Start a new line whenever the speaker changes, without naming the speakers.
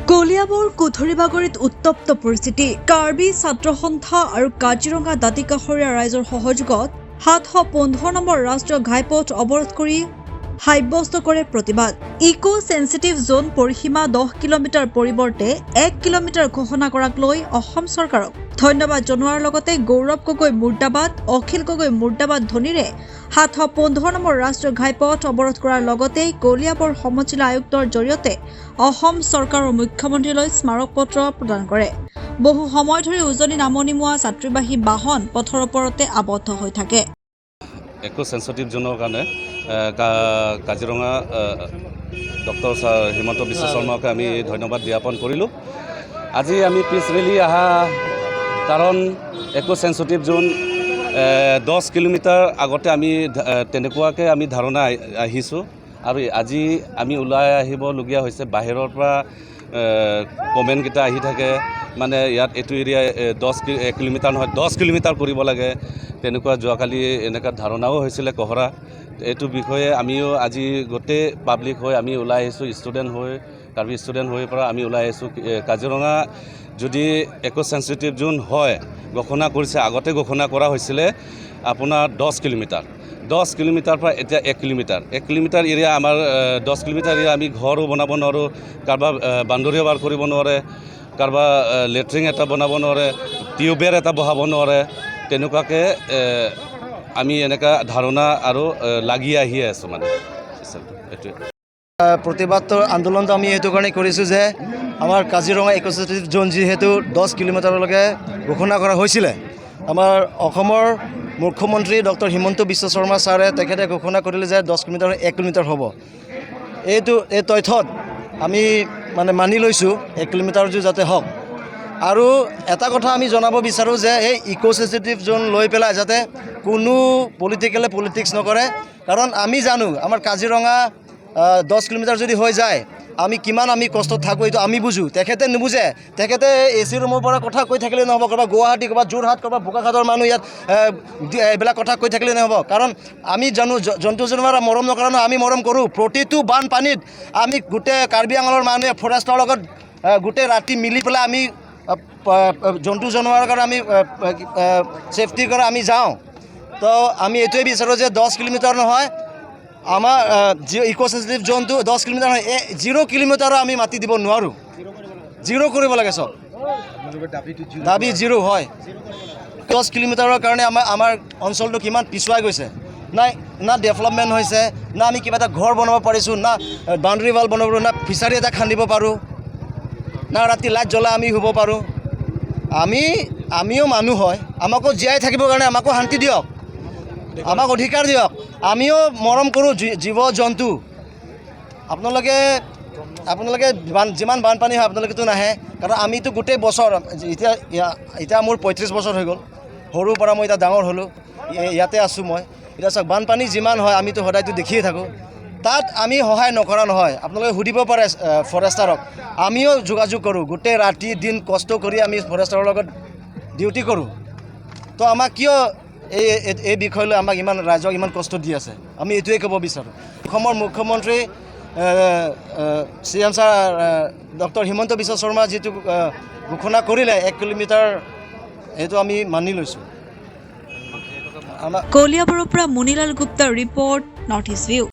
কলিয়াবৰ কুঠৰিবাগৰিত উত্তপ্ত পৰিস্থিতি। কাৰ্বি ছাত্ৰ সন্থা আৰু কাজিৰঙা দাঁতি কাষৰীয়া ৰাইজৰ সহযোগত 715 নম্বৰ ৰাষ্ট্ৰীয় ঘাইপথ অৱৰোধ কৰি সাব্যস্ত কৰে প্ৰতিবাদ। ইকো সেন্সিটিভ জোন পৰিসীমা 10 কিলোমিটাৰ পৰিৱৰ্তে 1 কিলোমিটাৰ ঘোষণা কৰাক লৈ অসম চৰকাৰক ধন্যবাদ জনোৱাৰ লগতে গৌৰৱ গগৈ মুৰ্দাবাদ, অখিল গগৈ মুৰ্দাবাদ ধ্বনিৰে 715 নম্বৰ ৰাষ্ট্ৰীয় ঘাইপথ অৱৰোধ কৰাৰ লগতে কলিয়াবৰ সমজিলা আয়ুক্তৰ জৰিয়তে অসম চৰকাৰৰ মুখ্যমন্ত্ৰীলৈ স্মাৰক পত্ৰ প্ৰদান কৰে। বহু সময় ধৰি উজনি নামনিমুৱা যাত্ৰীবাহী বাহন পথৰ ওপৰতে আবদ্ধ হৈ থাকে।
একো সেন্সিটিভ জোনৰ কাৰণে কাজিৰঙা ডক্টৰ হিমন্ত বিশ্ব শৰ্মাকে আমি ধন্যবাদ জ্ঞাপন কৰিলোঁ। আজি আমি পিছ ৰেলি অহা কাৰণ একো সেন্সিটিভ জোন 10 কিলোমিটাৰ আগতে আমি তেনেকুৱাকৈ আমি ধাৰণা আহিছোঁ আৰু আজি আমি ওলাই আহিবলগীয়া হৈছে। বাহিৰৰ পৰা কমেণ্টকেইটা আহি থাকে, মানে ইয়াত এইটো এৰিয়া 1 কিলোমিটাৰ নহয় 10 কিলোমিটাৰ কৰিব লাগে, তেনেকুৱা যোৱাকালি এনেকুৱা ধাৰণাও হৈছিলে কহৰা। এইটো বিষয়ে আমিও আজি গোটেই পাব্লিক হৈ আমি ওলাই আহিছোঁ, ষ্টুডেণ্ট হৈ কাৰ্বি ষ্টুডেণ্ট হৈ পৰা আমি ওলাই আহিছোঁ। কাজিৰঙা যদি একো সেন্সিটিভ জোন হয় ঘোষণা কৰিছে, আগতে ঘোষণা কৰা হৈছিলে আপোনাৰ 10 কিলোমিটাৰ। 10 কিলোমিটাৰ পৰা এতিয়া 1 কিলোমিটাৰ। 1 কিলোমিটাৰ এৰিয়া আমাৰ 10 কিলোমিটাৰ এৰিয়া আমি ঘৰো বনাব নোৱাৰোঁ, কাৰোবাৰ বাউণ্ডেৰী ৱাল কৰিব নোৱাৰে, কাৰোবাৰ লেট্ৰিন এটা বনাব নোৱাৰে, টিউবৱেল এটা বহাব নোৱাৰে। তেনেকুৱাকৈ আমি এনেকুৱা ধাৰণা আৰু লাগি আহি আছোঁ মানে এইটোৱে।
প্ৰতিবাদ আন্দোলনটো আমি এইটো কাৰণে কৰিছোঁ যে আমাৰ কাজিৰঙা ইকো সেন্সিটিভ জোন যিহেতু 10 কিলোমিটাৰলৈকে ঘোষণা কৰা হৈছিলে, আমাৰ অসমৰ মুখ্যমন্ত্ৰী ডক্টৰ হিমন্ত বিশ্ব শৰ্মা ছাৰে তেখেতে ঘোষণা কৰিলে যে 10 কিলোমিটাৰ 1 কিলোমিটাৰ হ'ব। এই তথ্যত আমি মানি লৈছোঁ 1 কিলোমিটাৰ যাতে হওক। আৰু এটা কথা আমি জনাব বিচাৰোঁ যে এই ইকো সেন্সিটিভ জোন লৈ পেলাই যাতে কোনো পলিটিক্স নকৰে, কাৰণ আমি জানো আমাৰ কাজিৰঙা 10 কিলোমিটাৰ যদি হৈ যায় কিমান আমি কষ্টত থাকোঁ, এইটো আমি বুজোঁ। তেখেতে নুবুজে। তেখেতে AC ৰুমৰ পৰা কথা কৈ থাকিলে নহ'ব, ক'ৰবাত গুৱাহাটী, ক'ৰবাত যোৰহাট, ক'ৰবাত বোকাখাটৰ মানুহ ইয়াত এইবিলাক কথা কৈ থাকিলে নহ'ব। কাৰণ আমি জানো জন্তু জানোৱাৰ মৰম নকৰা নহয়, আমি মৰম কৰোঁ। প্ৰতিটো বানপানীত আমি গোটেই কাৰ্বি আংলঙৰ মানুহে ফৰেষ্টৰ লগত গোটেই ৰাতি মিলি পেলাই আমি জন্তু জানোৱাৰৰ কাৰণে আমি ছেফটিৰ কাৰণে আমি যাওঁ। তো আমি এইটোৱে বিচাৰোঁ যে 10 কিলোমিটাৰ নহয়, আমাৰ ইকো সেন্সিটিভ জোনটো 10 কিলোমিটাৰ নহয়, 0 কিলোমিটাৰো আমি মাটি দিব নোৱাৰোঁ। 0 কৰিব লাগে চব, দাবী 0 হয়। 10 কিলোমিটাৰৰ কাৰণে আমাৰ অঞ্চলটো কিমান পিছুৱাই গৈছে, না ডেভেলপমেণ্ট হৈছে, না আমি কিবা এটা ঘৰ বনাব পাৰিছোঁ, না বাউণ্ডেৰী ৱাল বনাব পাৰোঁ, না ফিচাৰী এটা খান্দিব পাৰোঁ, না ৰাতি লাইট জ্বলাই আমি শুব পাৰোঁ। আমিও মানুহ হয়, আমাকো জীয়াই থাকিবৰ কাৰণে আমাকো শান্তি দিয়ক, আমাক অধিকাৰ দিয়ক। আমিও মৰম কৰোঁ জীৱ জন্তু। আপোনালোকে যিমান বানপানী হয় আপোনালোকেতো নাহে, কাৰণ আমিতো গোটেই বছৰ এতিয়া মোৰ 35 বছৰ হৈ গ'ল, সৰুৰ পৰা মই এতিয়া ডাঙৰ হ'লোঁ, ইয়াতে আছোঁ মই। এতিয়া চাওক বানপানী যিমান হয় আমিতো সদায়তো দেখিয়ে থাকোঁ, তাত আমি সহায় নকৰা নহয়। আপোনালোকে সুধিব পাৰে ফৰেষ্টাৰক, আমিও যোগাযোগ কৰোঁ, গোটেই ৰাতি দিন কষ্ট কৰি আমি ফৰেষ্টাৰৰ লগত ডিউটি কৰোঁ। তো আমাক কিয় এই বিষয়লৈ আমাক ৰাইজক ইমান কষ্ট দি আছে, আমি এইটোৱে ক'ব বিচাৰোঁ। অসমৰ মুখ্যমন্ত্ৰী CM sir doctor Himanta Biswa Sarma যিটো ঘোষণা কৰিলে 1 কিলোমিটাৰ, সেইটো আমি মানি লৈছোঁ।
কলিয়াবৰৰ পৰা মুনিলাল গুপ্তাৰ ৰিপৰ্ট, নৰ্থ ইষ্ট ভিউ।